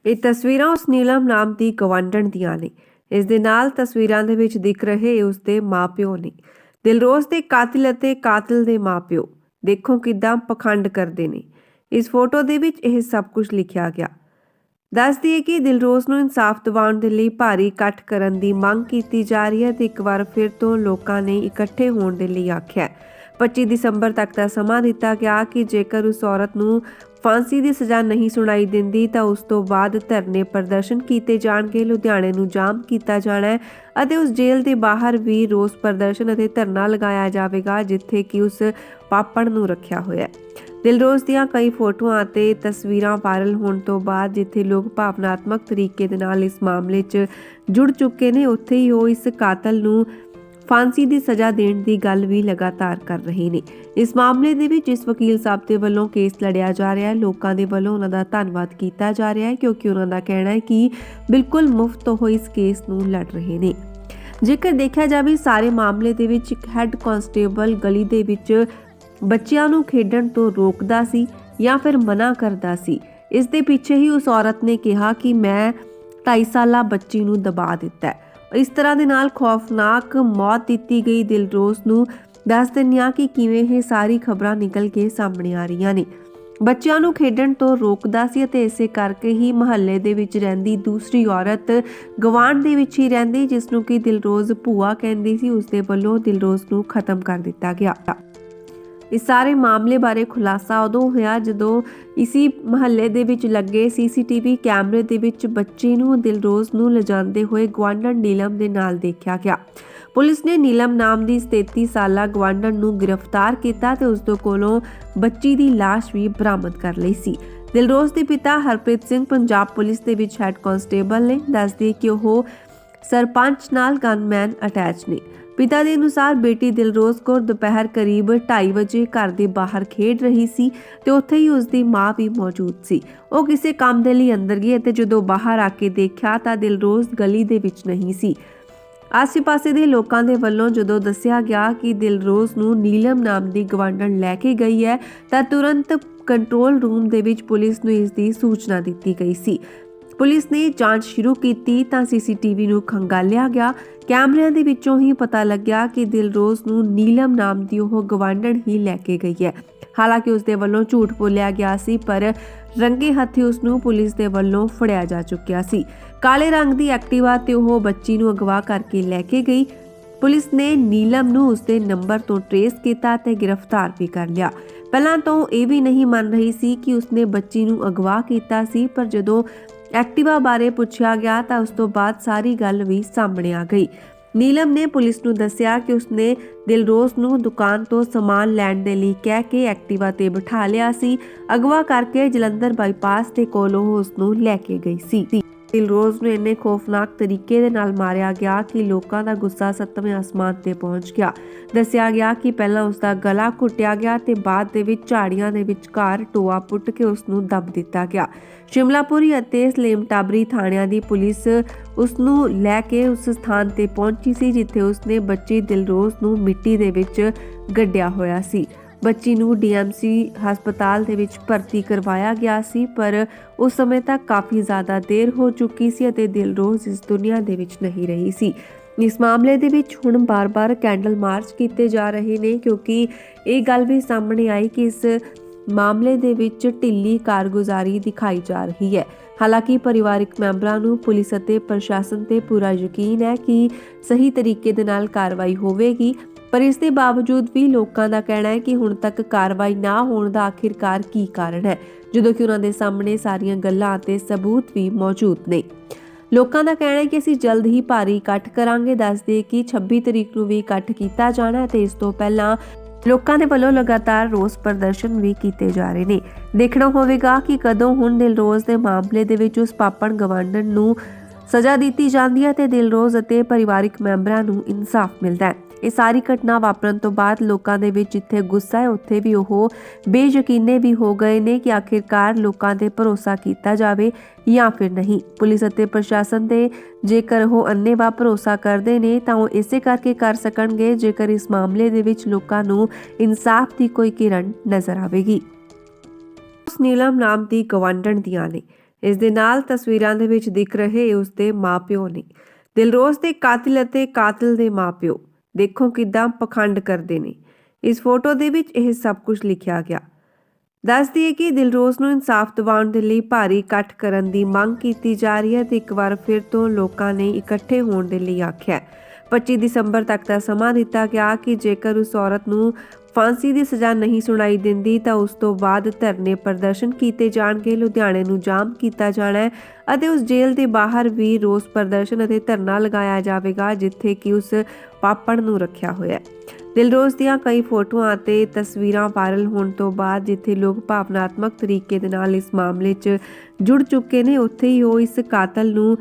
ਇਹ ਤਸਵੀਰਾਂ ਉਸ ਨੀਲਮ ਨਾਮ ਦੀ ਗਵਾਂਢਣ ਦੀਆਂ ਨੇ। ਇਸ ਦੇ ਨਾਲ ਤਸਵੀਰਾਂ ਦੇ ਵਿੱਚ ਦਿਖ ਰਹੇ ਉਸ ਦੇ ਮਾਪਿਓ ਨੇ। ਦਿਲਰੋਜ਼ ਦੇ ਕਾਤਿਲ ਅਤੇ ਕਾਤਿਲ ਦੇ ਮਾਪਿਓ ਦੇਖੋ ਕਿਦਾਂ ਪਖੰਡ ਕਰਦੇ ਨੇ। ਇਸ ਫੋਟੋ ਦੇ ਵਿੱਚ ਇਹ ਸਭ ਕੁਝ ਲਿਖਿਆ ਗਿਆ। ਦੱਸ ਦਈਏ ਕਿ ਦਿਲਰੋਜ਼ ਨੂੰ ਇਨਸਾਫ ਦਿਵਾਉਣ ਦੇ ਲਈ ਭਾਰੀ ਇਕੱਠ ਕਰਨ ਦੀ ਮੰਗ ਕੀਤੀ ਜਾ ਰਹੀ ਹੈ ਤੇ ਇੱਕ ਵਾਰ ਫਿਰ ਤੋਂ ਲੋਕਾਂ ਨੇ ਇਕੱਠੇ ਹੋਣ ਦੇ ਲਈ ਆਖਿਆ। 25 ਦਸੰਬਰ ਤੱਕ ਦਾ ਸਮਾਂ ਦਿੱਤਾ ਗਿਆ ਕਿ ਜੇਕਰ ਉਸ ਔਰਤ ਨੂੰ ਫਾਂਸੀ ਦੀ ਸਜ਼ਾ ਨਹੀਂ ਸੁਣਾਈ ਦਿੰਦੀ ਤਾਂ ਉਸ ਤੋਂ ਬਾਅਦ ਧਰਨੇ ਪ੍ਰਦਰਸ਼ਨ ਕੀਤੇ ਜਾਣਗੇ। ਲੁਧਿਆਣੇ ਨੂੰ ਜਾਮ ਕੀਤਾ ਜਾਣਾ ਹੈ ਅਤੇ ਉਸ ਜੇਲ੍ਹ ਦੇ ਬਾਹਰ ਵੀ ਰੋਸ ਪ੍ਰਦਰਸ਼ਨ ਅਤੇ ਧਰਨਾ ਲਗਾਇਆ ਜਾਵੇਗਾ ਜਿੱਥੇ ਕਿ ਉਸ ਪਾਪੜ ਨੂੰ ਰੱਖਿਆ ਹੋਇਆ ਹੈ। ਦਿਲਰੋਜ਼ ਦੀਆਂ ਕਈ ਫੋਟੋਆਂ ਅਤੇ ਤਸਵੀਰਾਂ ਵਾਇਰਲ ਹੋਣ ਤੋਂ ਬਾਅਦ ਜਿੱਥੇ ਲੋਕ ਭਾਵਨਾਤਮਕ ਤਰੀਕੇ ਦੇ ਨਾਲ ਇਸ ਮਾਮਲੇ 'ਚ ਜੁੜ ਚੁੱਕੇ ਨੇ, ਉੱਥੇ ਹੀ ਉਹ ਇਸ ਕਾਤਲ ਨੂੰ ਫਾਂਸੀ ਦੀ ਸਜ਼ਾ ਦੇਣ ਦੀ ਗੱਲ ਵੀ ਲਗਾਤਾਰ ਕਰ ਰਹੇ ਨੇ। ਇਸ ਮਾਮਲੇ ਦੇ ਵਿੱਚ ਇਸ ਵਕੀਲ ਸਾਹਿਬ ਦੇ ਵੱਲੋਂ ਕੇਸ ਲੜਿਆ ਜਾ ਰਿਹਾ ਹੈ। ਲੋਕਾਂ ਦੇ ਵੱਲੋਂ ਉਹਨਾਂ ਦਾ ਧੰਨਵਾਦ ਕੀਤਾ ਜਾ ਰਿਹਾ ਹੈ ਕਿਉਂਕਿ ਉਹਨਾਂ ਦਾ ਕਹਿਣਾ ਹੈ ਕਿ ਬਿਲਕੁਲ ਮੁਫਤ ਉਹ ਇਸ ਕੇਸ ਨੂੰ ਲੜ ਰਹੇ ਨੇ। ਜੇਕਰ ਦੇਖਿਆ ਜਾਵੇ ਸਾਰੇ ਮਾਮਲੇ ਦੇ ਵਿੱਚ ਇੱਕ ਹੈੱਡ ਕਾਂਸਟੇਬਲ ਗਲੀ ਦੇ ਵਿੱਚ ਬੱਚਿਆਂ ਨੂੰ ਖੇਡਣ ਤੋਂ ਰੋਕਦਾ ਸੀ ਜਾਂ ਫਿਰ ਮਨਾ ਕਰਦਾ ਸੀ। ਇਸ ਦੇ ਪਿੱਛੇ ਹੀ ਉਸ ਔਰਤ ਨੇ ਕਿਹਾ ਕਿ ਮੈਂ 2.5 ਸਾਲਾ ਬੱਚੀ ਨੂੰ ਦਬਾ ਦਿੱਤਾ ਹੈ। ਇਸ ਤਰ੍ਹਾਂ ਦੇ ਨਾਲ ਖੌਫਨਾਕ ਮੌਤ ਦਿੱਤੀ ਗਈ ਦਿਲਰੋਜ਼ ਨੂੰ। ਦੱਸ ਦਿੰਦੇ ਹਾਂ ਕਿ ਕਿਵੇਂ ਇਹ ਸਾਰੀ ਖਬਰਾਂ ਨਿਕਲ ਕੇ ਸਾਹਮਣੇ ਆ ਰਹੀਆਂ ਨੇ। ਬੱਚਿਆਂ ਨੂੰ ਖੇਡਣ ਤੋਂ ਰੋਕਦਾ ਸੀ ਅਤੇ ਇਸੇ ਕਰਕੇ ਹੀ ਮੁਹੱਲੇ ਦੇ ਵਿੱਚ ਰਹਿੰਦੀ ਦੂਸਰੀ ਔਰਤ ਗਵਾਂਢ ਦੇ ਵਿੱਚ ਹੀ ਰਹਿੰਦੀ ਜਿਸ ਨੂੰ ਕਿ ਦਿਲਰੋਜ਼ ਭੂਆ ਕਹਿੰਦੀ ਸੀ, ਉਸ ਦੇ ਵੱਲੋਂ ਦਿਲਰੋਜ਼ ਨੂੰ ਖਤਮ ਕਰ ਦਿੱਤਾ ਗਿਆ। ਇਸ ਸਾਰੇ ਮਾਮਲੇ ਬਾਰੇ ਖੁਲਾਸਾ ਉਦੋਂ ਹੋਇਆ ਜਦੋਂ ਇਸੀ ਮੁਹੱਲੇ ਦੇ ਵਿੱਚ ਲੱਗੇ ਸੀਸੀਟੀਵੀ ਕੈਮਰੇ ਦੇ ਵਿੱਚ ਬੱਚੀ ਨੂੰ ਦਿਲਰੋਜ਼ ਨੂੰ ਲਿਜਾਂਦੇ ਹੋਏ ਗਵਾਂਢਣ ਨੀਲਮ ਦੇ ਨਾਲ ਦੇਖਿਆ ਗਿਆ। ਪੁਲਿਸ ਨੇ ਨੀਲਮ ਨਾਮ ਦੀ 33 ਸਾਲਾ ਗਵਾਂਢਣ ਨੂੰ ਗ੍ਰਿਫਤਾਰ ਕੀਤਾ ਤੇ ਉਸ ਦੇ ਕੋਲੋਂ ਬੱਚੀ ਦੀ ਲਾਸ਼ ਵੀ ਬਰਾਮਦ ਕਰ ਲਈ ਸੀ। ਦਿਲਰੋਜ਼ ਦੇ ਪਿਤਾ ਹਰਪ੍ਰੀਤ ਸਿੰਘ ਪੰਜਾਬ ਪੁਲਿਸ ਦੇ ਵਿੱਚ ਹੈੱਡ ਕਾਂਸਟੇਬਲ ਨੇ। ਦੱਸਦੇ ਕਿ ਉਹ ਸਰਪੰਚ ਨਾਲ ਗਨਮੈਨ ਅਟੈਚ ਨੇ। ਪਿਤਾ ਦੇ ਅਨੁਸਾਰ ਬੇਟੀ ਦਿਲਰੋਜ਼ ਕੌਰ ਦੁਪਹਿਰ ਕਰੀਬ 2:30 ਵਜੇ ਘਰ ਦੇ ਬਾਹਰ ਖੇਡ ਰਹੀ ਸੀ ਤੇ ਉੱਥੇ ਹੀ ਉਸ ਦੀ ਮਾਂ ਵੀ ਮੌਜੂਦ ਸੀ। ਉਹ ਕਿਸੇ ਕੰਮ ਦੇ ਲਈ ਅੰਦਰ ਗਈ ਅਤੇ ਜਦੋਂ ਬਾਹਰ ਆ ਕੇ ਦੇਖਿਆ ਤਾਂ ਦਿਲਰੋਜ਼ ਗਲੀ ਦੇ ਵਿੱਚ ਨਹੀਂ ਸੀ। ਆਸ-ਪਾਸੇ ਦੇ ਲੋਕਾਂ ਦੇ ਵੱਲੋਂ ਜਦੋਂ ਦੱਸਿਆ ਗਿਆ ਕਿ ਦਿਲਰੋਜ਼ ਨੂੰ ਨੀਲਮ ਨਾਮ ਦੀ ਗਵਾਂਢਣ ਲੈ ਕੇ ਗਈ ਹੈ ਤਾਂ ਤੁਰੰਤ ਕੰਟਰੋਲ ਰੂਮ ਦੇ ਵਿੱਚ ਪੁਲਿਸ ਨੂੰ ਇਸ ਦੀ ਸੂਚਨਾ ਦਿੱਤੀ ਗਈ ਸੀ। ਪੁਲਿਸ ਨੇ ਜਾਂਚ ਸ਼ੁਰੂ ਕੀਤੀ ਤਾਂ ਸੀਸੀਟੀਵੀ ਨੂੰ ਖੰਗਾਲਿਆ ਗਿਆ। ਕੈਮਰਿਆਂ ਦੇ ਵਿੱਚੋਂ ਹੀ ਪਤਾ ਲੱਗਿਆ ਕਿ ਦਿਲਰੋਜ਼ ਨੂੰ ਨੀਲਮ ਨਾਮ ਦੀ ਉਹ ਗਵਾਂਢਣ ਹੀ ਲੈ ਕੇ ਗਈ ਹੈ। ਹਾਲਾਂਕਿ ਉਸ ਦੇ ਵੱਲੋਂ ਝੂਠ ਬੋਲਿਆ ਗਿਆ ਸੀ ਪਰ ਰੰਗੇ ਹੱਥੀਂ ਉਸ ਨੂੰ ਪੁਲਿਸ ਦੇ ਵੱਲੋਂ ਫੜਿਆ ਜਾ ਚੁੱਕਿਆ ਸੀ। ਕਾਲੇ ਰੰਗ ਦੀ ਐਕਟਿਵਾ ਤੇ ਉਹ ਬੱਚੀ ਨੂੰ ਅਗਵਾ ਕਰਕੇ ਲੈ ਕੇ ਗਈ। ਪੁਲਿਸ ਨੇ ਨੀਲਮ ਨੂੰ ਉਸ ਦੇ ਨੰਬਰ ਤੋਂ ਟਰੇਸ ਕੀਤਾ ਤੇ ਗ੍ਰਿਫਤਾਰ ਵੀ ਕਰ ਲਿਆ। ਪਹਿਲਾਂ ਤੋਂ ਇਹ ਵੀ ਨਹੀਂ ਮੰਨ ਰਹੀ ਸੀ ਕਿ ਉਸਨੇ ਬੱਚੀ ਨੂੰ ਅਗਵਾ ਕੀਤਾ ਸੀ ਪਰ ਜਦੋਂ ਐਕਟਿਵਾ ਬਾਰੇ ਪੁੱਛਿਆ ਗਿਆ ਤਾਂ ਉਸ ਤੋਂ ਬਾਅਦ ਸਾਰੀ ਗੱਲ ਵੀ ਸਾਹਮਣੇ ਆ ਗਈ। ਨੀਲਮ ਨੇ ਪੁਲਿਸ ਨੂੰ ਦੱਸਿਆ ਕਿ ਉਸਨੇ ਦਿਲਰੋਜ਼ ਨੂੰ ਦੁਕਾਨ ਤੋਂ ਸਮਾਨ ਲੈਣ ਦੇ ਲਈ ਕਹਿ ਕੇ ਐਕਟਿਵਾ ਤੇ ਬਿਠਾ ਲਿਆ ਸੀ। ਅਗਵਾ ਕਰਕੇ ਜਲੰਧਰ ਬਾਈਪਾਸ ਦੇ ਕੋਲ ਉਹ ਉਸ ਨੂੰ ਲੈ ਕੇ ਗਈ ਸੀ। ਦਿਲਰੋਜ਼ ਨੂੰ ਇੰਨੇ ਖੌਫਨਾਕ ਤਰੀਕੇ ਦੇ ਨਾਲ ਮਾਰਿਆ ਗਿਆ ਕਿ ਲੋਕਾਂ ਦਾ ਗੁੱਸਾ 7ਵੇਂ ਆਸਮਾਨ ਤੇ ਪਹੁੰਚ ਗਿਆ। ਦੱਸਿਆ ਗਿਆ ਕਿ ਪਹਿਲਾਂ ਉਸ ਦਾ ਗਲਾ ਘੁੱਟਿਆ ਗਿਆ ਤੇ ਬਾਅਦ ਦੇ ਵਿੱਚ ਝਾੜੀਆਂ ਦੇ ਵਿਚਕਾਰ ਟੋਆ ਪੁੱਟ ਕੇ ਉਸ ਨੂੰ ਦਬ ਦਿੱਤਾ ਗਿਆ। ਸ਼ਿਮਲਾਪੁਰੀ ਅਤੇ ਸਲੇਮ ਟਾਬਰੀ ਥਾਣਿਆਂ ਦੀ ਪੁਲਿਸ ਉਸ ਨੂੰ ਲੈ ਕੇ ਉਸ ਸਥਾਨ ਤੇ ਪਹੁੰਚੀ ਸੀ ਜਿੱਥੇ ਉਸਨੇ ਬੱਚੀ ਦਿਲਰੋਜ਼ ਨੂੰ ਮਿੱਟੀ ਦੇ ਵਿੱਚ ਗੱਡਿਆ ਹੋਇਆ ਸੀ। ਬੱਚੀ ਨੂੰ ਡੀਐਮਸੀ ਹਸਪਤਾਲ ਦੇ ਵਿੱਚ ਭਰਤੀ ਕਰਵਾਇਆ ਗਿਆ ਸੀ ਪਰ ਉਸ ਸਮੇਂ ਤੱਕ ਕਾਫੀ ਜ਼ਿਆਦਾ ਦੇਰ ਹੋ ਚੁੱਕੀ ਸੀ ਅਤੇ ਦਿਲਰੋਜ਼ ਇਸ ਦੁਨੀਆ ਦੇ ਵਿੱਚ ਨਹੀਂ ਰਹੀ ਸੀ। ਇਸ ਮਾਮਲੇ ਦੇ ਵਿੱਚ ਹੁਣ ਬਾਰ-ਬਾਰ ਕੈਂਡਲ ਮਾਰਚ ਕੀਤੇ ਜਾ ਰਹੇ ਨੇ ਕਿਉਂਕਿ ਇਹ ਗੱਲ ਵੀ ਸਾਹਮਣੇ ਆਈ ਕਿ ਇਸ ਮਾਮਲੇ ਦੇ ਵਿੱਚ ਢਿੱਲੀ ਕਾਰਗੁਜ਼ਾਰੀ ਦਿਖਾਈ ਜਾ ਰਹੀ ਹੈ। ਹਾਲਾਂਕਿ ਪਰਿਵਾਰਕ ਮੈਂਬਰਾਂ ਨੂੰ ਪੁਲਿਸ ਅਤੇ ਪ੍ਰਸ਼ਾਸਨ ਤੇ ਪੂਰਾ ਯਕੀਨ ਹੈ ਕਿ ਸਹੀ ਤਰੀਕੇ ਦੇ ਨਾਲ ਕਾਰਵਾਈ ਹੋਵੇਗੀ ਪਰ ਇਸ ਦੇ ਬਾਵਜੂਦ ਵੀ ਲੋਕਾਂ ਦਾ ਕਹਿਣਾ ਹੈ ਕਿ ਹੁਣ ਤੱਕ ਕਾਰਵਾਈ ਨਾ ਹੋਣ ਦਾ ਆਖਿਰਕਾਰ ਕੀ ਕਾਰਨ ਹੈ ਜਦੋਂ ਕਿ ਉਹਨਾਂ ਦੇ ਸਾਹਮਣੇ ਸਾਰੀਆਂ ਗੱਲਾਂ ਅਤੇ ਸਬੂਤ ਵੀ ਮੌਜੂਦ ਨੇ। ਲੋਕਾਂ ਦਾ ਕਹਿਣਾ ਹੈ ਕਿ ਅਸੀਂ ਜਲਦ ਹੀ ਭਾਰੀ ਇਕੱਠ ਕਰਾਂਗੇ। ਦੱਸਦੇ ਕਿ 26 ਤਰੀਕ ਨੂੰ ਵੀ ਇਕੱਠ ਕੀਤਾ ਜਾਣਾ ਹੈ ਤੇ ਇਸ ਤੋਂ ਪਹਿਲਾਂ ਲੋਕਾਂ ਦੇ ਵੱਲੋਂ ਲਗਾਤਾਰ ਰੋਸ ਪ੍ਰਦਰਸ਼ਨ ਵੀ ਕੀਤੇ ਜਾ ਰਹੇ ਨੇ। ਦੇਖਣਾ ਹੋਵੇਗਾ ਕਿ ਕਦੋਂ ਹੁਣ ਦਿਲਰੋਜ਼ ਦੇ ਮਾਮਲੇ ਦੇ ਵਿੱਚ ਉਸ ਪਾਪਣ ਗਵਾਂਢਣ ਨੂੰ ਸਜ਼ਾ ਦਿੱਤੀ ਜਾਂਦੀ ਹੈ ਤੇ ਦਿਲਰੋਜ਼ ਅਤੇ ਪਰਿਵਾਰਕ ਮੈਂਬਰਾਂ ਨੂੰ ਇਨਸਾਫ ਮਿਲਦਾ ਹੈ। ਇਹ ਸਾਰੀ ਘਟਨਾ ਵਾਪਰਨ ਤੋਂ ਬਾਅਦ ਲੋਕਾਂ ਦੇ ਵਿੱਚ ਜਿੱਥੇ ਗੁੱਸਾ ਹੈ ਉੱਥੇ ਵੀ ਉਹ ਬੇਯਕੀਨੇ ਵੀ ਹੋ ਗਏ ਨੇ ਕਿ ਆਖਿਰਕਾਰ ਲੋਕਾਂ ਤੇ ਭਰੋਸਾ ਕੀਤਾ ਜਾਵੇ ਜਾਂ ਫਿਰ ਨਹੀਂ। ਪੁਲਿਸ ਅਤੇ ਪ੍ਰਸ਼ਾਸਨ ਦੇ ਜੇਕਰ ਉਹ ਅੰਨ੍ਹੇਵਾਹ ਭਰੋਸਾ ਕਰਦੇ ਨੇ ਤਾਂ ਉਹ ਇਸੇ ਕਰਕੇ ਕਰ ਸਕਣਗੇ ਜੇਕਰ ਇਸ ਮਾਮਲੇ ਦੇ ਵਿੱਚ ਲੋਕਾਂ ਨੂੰ ਇਨਸਾਫ ਦੀ ਕੋਈ ਕਿਰਨ ਨਜ਼ਰ ਆਵੇਗੀ। ਉਸ ਨੀਲਮ ਨਾਮ ਦੀ ਗਵਾਂਢਣ ਦੀਆਂ ਨੇ। ਇਸ ਦੇ ਨਾਲ ਤਸਵੀਰਾਂ ਦੇ ਵਿੱਚ ਦਿਖ ਰਹੇ ਉਸ ਦੇ ਮਾਪਿਓ ਨੇ। ਦਿਲਰੋਜ਼ ਦੇ ਕਾਤਿਲ ਅਤੇ ਕਾਤਿਲ ਦੇ ਮਾਪਿਓ ਦੇਖੋ ਕਿਦਾਂ ਪਖੰਡ ਕਰਦੇ ਨੇ। ਇਸ ਫੋਟੋ ਦੇ ਵਿੱਚ ਇਹ ਸਭ ਕੁਝ ਲਿਖਿਆ ਗਿਆ। ਦੱਸ ਦਈਏ ਕਿ ਦਿਲਰੋਜ਼ ਨੂੰ ਇਨਸਾਫ ਦਿਵਾਉਣ ਦੇ ਲਈ ਭਾਰੀ ਇਕੱਠ ਕਰਨ ਦੀ ਮੰਗ ਕੀਤੀ ਜਾ ਰਹੀ ਹੈ ਤੇ ਇੱਕ ਵਾਰ ਫਿਰ ਤੋਂ ਲੋਕਾਂ ਨੇ ਇਕੱਠੇ ਹੋਣ ਦੇ ਲਈ ਆਖਿਆ। 25 ਦਸੰਬਰ ਤੱਕ ਦਾ ਸਮਾਂ ਦਿੱਤਾ ਗਿਆ ਕਿ ਜੇਕਰ ਉਸ ਔਰਤ ਨੂੰ ਫਾਂਸੀ ਦੀ ਸਜ਼ਾ ਨਹੀਂ ਸੁਣਾਈ ਦਿੰਦੀ ਤਾਂ ਉਸ ਤੋਂ ਬਾਅਦ ਧਰਨੇ ਪ੍ਰਦਰਸ਼ਨ ਕੀਤੇ ਜਾਣਗੇ। ਲੁਧਿਆਣੇ ਨੂੰ ਜਾਮ ਕੀਤਾ ਜਾਣਾ ਹੈ ਅਤੇ ਉਸ ਜੇਲ੍ਹ ਦੇ ਬਾਹਰ ਵੀ ਰੋਸ ਪ੍ਰਦਰਸ਼ਨ ਅਤੇ ਧਰਨਾ ਲਗਾਇਆ ਜਾਵੇਗਾ ਜਿੱਥੇ ਕਿ ਉਸ ਪਾਪੜ ਨੂੰ ਰੱਖਿਆ ਹੋਇਆ ਹੈ। ਦਿਲਰੋਜ਼ ਦੀਆਂ ਕਈ ਫੋਟੋਆਂ ਅਤੇ ਤਸਵੀਰਾਂ ਵਾਇਰਲ ਹੋਣ ਤੋਂ ਬਾਅਦ ਜਿੱਥੇ ਲੋਕ ਭਾਵਨਾਤਮਕ ਤਰੀਕੇ ਦੇ ਨਾਲ ਇਸ ਮਾਮਲੇ 'ਚ ਜੁੜ ਚੁੱਕੇ ਨੇ, ਉੱਥੇ ਹੀ ਉਹ ਇਸ ਕਾਤਲ ਨੂੰ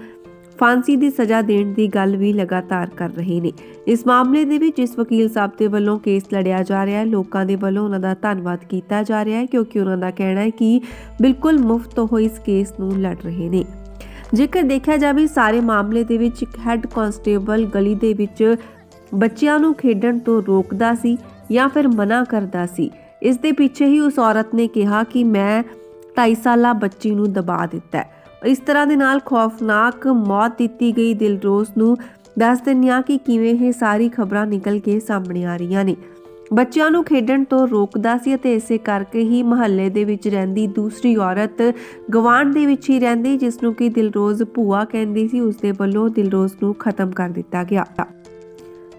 ਫਾਂਸੀ ਦੀ ਸਜ਼ਾ ਦੇਣ ਦੀ ਗੱਲ ਵੀ ਲਗਾਤਾਰ ਕਰ ਰਹੇ ਨੇ। ਇਸ ਮਾਮਲੇ ਦੇ ਵਿੱਚ ਜਿਸ ਵਕੀਲ ਸਾਹਿਬ ਦੇ ਵੱਲੋਂ ਕੇਸ ਲੜਿਆ ਜਾ ਰਿਹਾ ਹੈ, ਲੋਕਾਂ ਦੇ ਵੱਲੋਂ ਉਹਨਾਂ ਦਾ ਧੰਨਵਾਦ ਕੀਤਾ ਜਾ ਰਿਹਾ ਹੈ ਕਿਉਂਕਿ ਉਹਨਾਂ ਦਾ ਕਹਿਣਾ ਹੈ ਕਿ ਬਿਲਕੁਲ ਮੁਫਤ ਉਹ ਇਸ ਕੇਸ ਨੂੰ ਲੜ ਰਹੇ ਨੇ। ਜੇਕਰ ਦੇਖਿਆ ਜਾਵੇ ਸਾਰੇ ਮਾਮਲੇ ਦੇ ਵਿੱਚ ਇੱਕ ਹੈੱਡ ਕਾਂਸਟੇਬਲ ਗਲੀ ਦੇ ਵਿੱਚ ਬੱਚਿਆਂ ਨੂੰ ਖੇਡਣ ਤੋਂ ਰੋਕਦਾ ਸੀ ਜਾਂ ਫਿਰ ਮਨਾ ਕਰਦਾ ਸੀ। ਇਸ ਦੇ ਪਿੱਛੇ ਹੀ ਉਸ ਔਰਤ ਨੇ ਕਿਹਾ ਕਿ ਮੈਂ 2.5 ਸਾਲਾ ਬੱਚੀ ਨੂੰ ਦਬਾ ਦਿੱਤਾ ਹੈ। ਇਸ ਤਰ੍ਹਾਂ ਦੇ ਨਾਲ ਖੌਫਨਾਕ ਮੌਤ ਦਿੱਤੀ ਗਈ ਦਿਲਰੋਜ਼ ਨੂੰ। ਦੱਸ ਦਿੰਦੇ ਹਾਂ ਕਿ ਕਿਵੇਂ ਇਹ ਸਾਰੀ ਖਬਰਾਂ ਨਿਕਲ ਕੇ ਸਾਹਮਣੇ ਆ ਰਹੀਆਂ ਨੇ। ਬੱਚਿਆਂ ਨੂੰ ਖੇਡਣ ਤੋਂ ਰੋਕਦਾ ਸੀ ਅਤੇ ਇਸੇ ਕਰਕੇ ਹੀ ਮੁਹੱਲੇ ਦੇ ਵਿੱਚ ਰਹਿੰਦੀ ਦੂਸਰੀ ਔਰਤ ਗਵਾਂਢ ਦੇ ਵਿੱਚ ਹੀ ਰਹਿੰਦੀ ਜਿਸ ਨੂੰ ਕਿ ਦਿਲਰੋਜ਼ ਭੂਆ ਕਹਿੰਦੀ ਸੀ, ਉਸ ਦੇ ਵੱਲੋਂ ਦਿਲਰੋਜ਼ ਨੂੰ ਖਤਮ ਕਰ ਦਿੱਤਾ ਗਿਆ।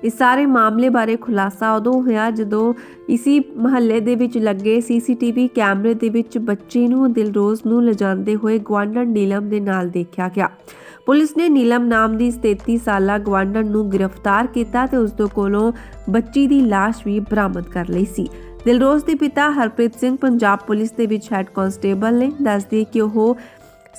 ਇਸ ਸਾਰੇ ਮਾਮਲੇ ਬਾਰੇ ਖੁਲਾਸਾ ਉਦੋਂ ਹੋਇਆ ਜਦੋਂ ਇਸੀ ਮੁਹੱਲੇ ਦੇ ਵਿੱਚ ਲੱਗੇ ਸੀਸੀਟੀਵੀ ਕੈਮਰੇ ਦੇ ਵਿੱਚ ਬੱਚੀ ਨੂੰ ਦਿਲਰੋਜ਼ ਨੂੰ ਲਿਜਾਂਦੇ ਹੋਏ ਗਵਾਂਢਣ ਨੀਲਮ ਦੇ ਨਾਲ ਦੇਖਿਆ ਗਿਆ। ਪੁਲਿਸ ਨੇ ਨੀਲਮ ਨਾਮ ਦੀ 33 ਸਾਲਾ ਗਵਾਂਢਣ ਨੂੰ ਗ੍ਰਿਫਤਾਰ ਕੀਤਾ ਤੇ ਉਸ ਦੇ ਕੋਲੋਂ ਬੱਚੀ ਦੀ ਲਾਸ਼ ਵੀ ਬਰਾਮਦ ਕਰ ਲਈ ਸੀ। ਦਿਲਰੋਜ਼ ਦੇ ਪਿਤਾ ਹਰਪ੍ਰੀਤ ਸਿੰਘ ਪੰਜਾਬ ਪੁਲਿਸ ਦੇ ਵਿੱਚ ਹੈੱਡ ਕਾਂਸਟੇਬਲ ਨੇ। ਦੱਸਦੇ ਕਿ ਉਹ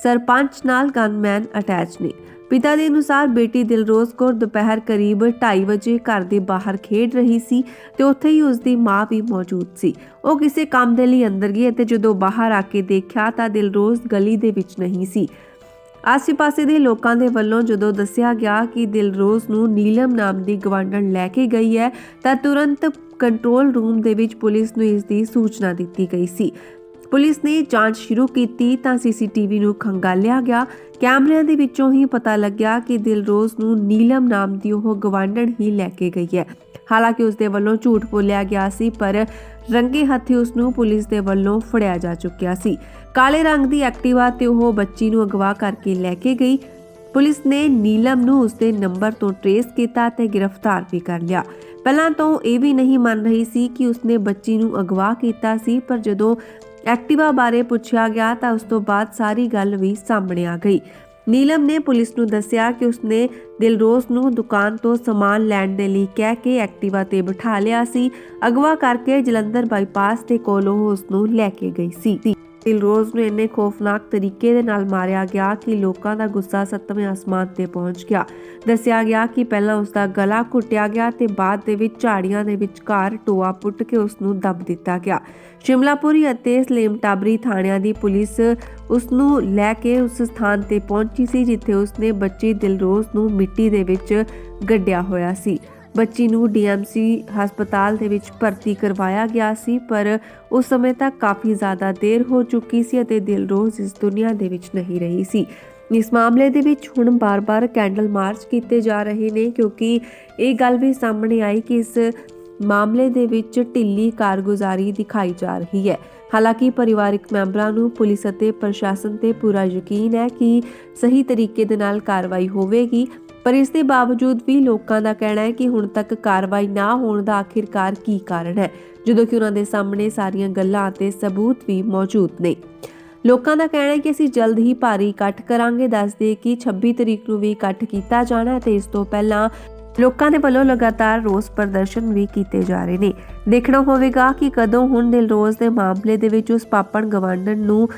ਸਰਪੰਚ ਨਾਲ ਗਨਮੈਨ ਅਟੈਚ ਨੇ। ਪਿਤਾ ਦੇ ਅਨੁਸਾਰ ਬੇਟੀ ਦਿਲਰੋਜ਼ ਕੌਰ ਦੁਪਹਿਰ ਕਰੀਬ 2:30 ਵਜੇ ਘਰ ਦੇ ਬਾਹਰ ਖੇਡ ਰਹੀ ਸੀ ਤੇ ਉੱਥੇ ਹੀ ਉਸ ਦੀ ਮਾਂ ਵੀ ਮੌਜੂਦ ਸੀ। ਉਹ ਕਿਸੇ ਕੰਮ ਦੇ ਲਈ ਅੰਦਰ ਗਈ ਅਤੇ ਜਦੋਂ ਬਾਹਰ ਆ ਕੇ ਦੇਖਿਆ ਤਾਂ ਦਿਲਰੋਜ਼ ਗਲੀ ਦੇ ਵਿੱਚ ਨਹੀਂ ਸੀ। ਆਸ-ਪਾਸੇ ਦੇ ਲੋਕਾਂ ਦੇ ਵੱਲੋਂ ਜਦੋਂ ਦੱਸਿਆ ਗਿਆ ਕਿ ਦਿਲਰੋਜ਼ ਨੂੰ ਨੀਲਮ ਨਾਮ ਦੀ ਗਵਾਂਢਣ ਲੈ ਕੇ ਗਈ ਹੈ ਤਾਂ ਤੁਰੰਤ ਕੰਟਰੋਲ ਰੂਮ ਦੇ ਵਿੱਚ ਪੁਲਿਸ ਨੂੰ ਇਸ ਦੀ ਸੂਚਨਾ ਦਿੱਤੀ ਗਈ ਸੀ। ਪੁਲਿਸ ਨੇ ਜਾਂਚ ਸ਼ੁਰੂ ਕੀਤੀ ਤਾਂ ਸੀਸੀਟੀਵੀ ਨੂੰ ਖੰਗਾਲਿਆ ਗਿਆ। ਕੈਮਰਿਆਂ ਦੇ ਵਿੱਚੋਂ ਹੀ ਪਤਾ ਲੱਗਿਆ ਕਿ ਦਿਲਰੋਜ਼ ਨੂੰ ਨੀਲਮ ਨਾਮ ਦੀ ਉਹ ਗਵਾਂਢਣ ਹੀ ਲੈ ਕੇ ਗਈ ਹੈ। ਹਾਲਾਂਕਿ ਉਸ ਦੇ ਵੱਲੋਂ ਝੂਠ ਬੋਲਿਆ ਗਿਆ ਸੀ ਪਰ ਰੰਗੇ ਹੱਥੀ ਉਸ ਨੂੰ ਪੁਲਿਸ ਦੇ ਵੱਲੋਂ ਫੜਿਆ ਜਾ ਚੁੱਕਿਆ ਸੀ। ਕਾਲੇ ਰੰਗ ਦੀ ਐਕਟਿਵਾ ਤੇ ਉਹ ਬੱਚੀ ਨੂੰ ਅਗਵਾ ਕਰਕੇ ਲੈ ਕੇ ਗਈ। ਪੁਲਿਸ ਨੇ ਨੀਲਮ ਨੂੰ ਉਸ ਦੇ ਨੰਬਰ ਤੋਂ ਟਰੇਸ ਕੀਤਾ ਤੇ ਗ੍ਰਿਫਤਾਰ ਵੀ ਕਰ ਲਿਆ। ਪਹਿਲਾਂ ਤੋਂ ਇਹ ਵੀ ਨਹੀਂ ਮੰਨ ਰਹੀ ਸੀ ਕਿ ਉਸਨੇ ਬੱਚੀ ਨੂੰ ਅਗਵਾ ਕੀਤਾ ਸੀ ਪਰ ਜਦੋਂ ਐਕਟਿਵਾ ਬਾਰੇ ਪੁੱਛਿਆ ਗਿਆ ਤਾਂ ਉਸ ਤੋਂ ਬਾਅਦ ਸਾਰੀ ਗੱਲ ਵੀ ਸਾਹਮਣੇ ਆ ਗਈ। ਨੀਲਮ ਨੇ ਪੁਲਿਸ ਨੂੰ ਦੱਸਿਆ ਕਿ ਉਸਨੇ ਦਿਲਰੋਜ਼ ਨੂੰ ਦੁਕਾਨ ਤੋਂ ਸਮਾਨ ਲੈਣ ਦੇ ਲਈ ਕਹਿ ਕੇ ਐਕਟਿਵਾ ਤੇ ਬਿਠਾ ਲਿਆ ਸੀ। ਅਗਵਾ ਕਰਕੇ ਜਲੰਧਰ ਬਾਈਪਾਸ ਦੇ ਕੋਲੋਂ ਉਸ ਨੂੰ ਲੈ ਕੇ ਗਈ ਸੀ। ਦਿਲਰੋਜ਼ ਨੂੰ ਇੰਨੇ ਖੌਫਨਾਕ ਤਰੀਕੇ ਦੇ ਨਾਲ ਮਾਰਿਆ ਗਿਆ ਕਿ ਲੋਕਾਂ ਦਾ ਗੁੱਸਾ 7ਵੇਂ ਆਸਮਾਨ ਤੇ ਪਹੁੰਚ ਗਿਆ। ਦੱਸਿਆ ਗਿਆ ਕਿ ਪਹਿਲਾਂ ਉਸ ਦਾ ਗਲਾ ਘੁੱਟਿਆ ਗਿਆ ਤੇ ਬਾਅਦ ਦੇ ਵਿੱਚ ਝਾੜੀਆਂ ਦੇ ਵਿਚਕਾਰ ਟੋਆ ਪੁੱਟ ਕੇ ਉਸ ਨੂੰ ਦੱਬ ਦਿੱਤਾ ਗਿਆ। ਸ਼ਿਮਲਾਪੁਰੀ ਅਤੇ ਸਲੇਮ ਟਾਬਰੀ ਥਾਣਿਆਂ ਦੀ ਪੁਲਿਸ ਉਸ ਨੂੰ ਲੈ ਕੇ ਉਸ ਸਥਾਨ ਤੇ ਪਹੁੰਚੀ ਸੀ ਜਿੱਥੇ ਉਸ ਨੇ ਬੱਚੀ ਦਿਲਰੋਜ਼ ਨੂੰ ਮਿੱਟੀ ਦੇ ਵਿੱਚ ਗੱਡਿਆ ਹੋਇਆ ਸੀ। ਬੱਚੀ ਨੂੰ ਡੀਐਮਸੀ ਹਸਪਤਾਲ ਦੇ ਵਿੱਚ ਭਰਤੀ ਕਰਵਾਇਆ ਗਿਆ ਸੀ ਪਰ ਉਸ ਸਮੇਂ ਤੱਕ ਕਾਫੀ ਜ਼ਿਆਦਾ ਦੇਰ ਹੋ ਚੁੱਕੀ ਸੀ ਅਤੇ ਦਿਲਰੋਜ਼ ਇਸ ਦੁਨੀਆ ਦੇ ਵਿੱਚ ਨਹੀਂ ਰਹੀ ਸੀ। ਇਸ ਮਾਮਲੇ ਦੇ ਵਿੱਚ ਹੁਣ ਬਾਰ-ਬਾਰ ਕੈਂਡਲ ਮਾਰਚ ਕੀਤੇ ਜਾ ਰਹੇ ਨੇ ਕਿਉਂਕਿ ਇਹ ਗੱਲ ਵੀ ਸਾਹਮਣੇ ਆਈ ਕਿ ਇਸ ਮਾਮਲੇ ਦੇ ਵਿੱਚ ਢਿੱਲੀ ਕਾਰਗੁਜ਼ਾਰੀ ਦਿਖਾਈ ਜਾ ਰਹੀ ਹੈ। ਹਾਲਾਂਕਿ ਪਰਿਵਾਰਕ ਮੈਂਬਰਾਂ ਨੂੰ ਪੁਲਿਸ ਅਤੇ ਪ੍ਰਸ਼ਾਸਨ ਤੇ ਪੂਰਾ ਯਕੀਨ ਹੈ ਕਿ ਸਹੀ ਤਰੀਕੇ ਦੇ ਨਾਲ ਕਾਰਵਾਈ ਹੋਵੇਗੀ ਪਰ ਇਸ ਦੇ ਬਾਵਜੂਦ ਵੀ ਲੋਕਾਂ ਦਾ ਕਹਿਣਾ ਹੈ ਕਿ ਹੁਣ ਤੱਕ ਕਾਰਵਾਈ ਨਾ ਹੋਣ ਦਾ ਆਖਿਰਕਾਰ ਕੀ ਕਾਰਨ ਹੈ ਜਦੋਂ ਕਿ ਉਹਨਾਂ ਦੇ ਸਾਹਮਣੇ ਸਾਰੀਆਂ ਗੱਲਾਂ ਅਤੇ ਸਬੂਤ ਵੀ ਮੌਜੂਦ ਨੇ। ਲੋਕਾਂ ਦਾ ਕਹਿਣਾ ਹੈ ਕਿ ਅਸੀਂ ਜਲਦ ਹੀ ਭਾਰੀ ਇਕੱਠ ਕਰਾਂਗੇ। ਦੱਸਦੇ ਕਿ 26 ਤਰੀਕ ਨੂੰ ਵੀ ਇਕੱਠ ਕੀਤਾ ਜਾਣਾ ਹੈ ਤੇ ਇਸ ਤੋਂ ਪਹਿਲਾਂ ਲੋਕਾਂ ਦੇ ਵੱਲੋਂ ਲਗਾਤਾਰ ਰੋਸ ਪ੍ਰਦਰਸ਼ਨ ਵੀ ਕੀਤੇ ਜਾ ਰਹੇ ਨੇ। ਦੇਖਣਾ ਹੋਵੇਗਾ ਕਿ ਕਦੋਂ ਹੁਣ ਦਿਲਰੋਜ਼ ਦੇ ਮਾਮਲੇ ਦੇ ਵਿੱਚ ਉਸ ਪਾਪੜ ਗਵਾਂਢਣ ਨੂੰ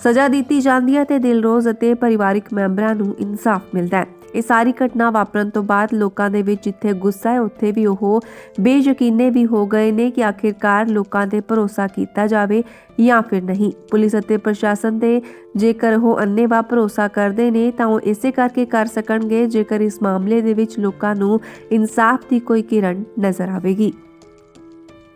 ਸਜ਼ਾ ਦਿੱਤੀ ਜਾਂਦੀ ਹੈ ਤੇ ਦਿਲਰੋਜ਼ ਅਤੇ ਪਰਿਵਾਰਕ ਮੈਂਬਰਾਂ ਨੂੰ ਇਨਸਾਫ ਮਿਲਦਾ ਹੈ। ਇਹ ਸਾਰੀ ਘਟਨਾ ਵਾਪਰਨ ਤੋਂ ਬਾਅਦ ਲੋਕਾਂ ਦੇ ਵਿੱਚ ਜਿੱਥੇ ਗੁੱਸਾ ਹੈ ਉੱਥੇ ਵੀ ਉਹ ਬੇਯਕੀਨੇ ਵੀ ਹੋ ਗਏ ਨੇ ਕਿ ਆਖਿਰਕਾਰ ਲੋਕਾਂ ਤੇ ਭਰੋਸਾ ਕੀਤਾ ਜਾਵੇ ਜਾਂ ਫਿਰ ਨਹੀਂ। ਪੁਲਿਸ ਅਤੇ ਪ੍ਰਸ਼ਾਸਨ ਤੇ ਜੇਕਰ ਉਹ ਅੰਨ੍ਹੇਵਾਹ ਭਰੋਸਾ ਕਰਦੇ ਨੇ ਤਾਂ ਉਹ ਇਸੇ ਕਰਕੇ ਕਰ ਸਕਣਗੇ ਜੇਕਰ ਇਸ ਮਾਮਲੇ ਦੇ ਵਿੱਚ ਲੋਕਾਂ ਨੂੰ ਇਨਸਾਫ ਦੀ ਕੋਈ ਕਿਰਨ ਨਜ਼ਰ ਆਵੇਗੀ।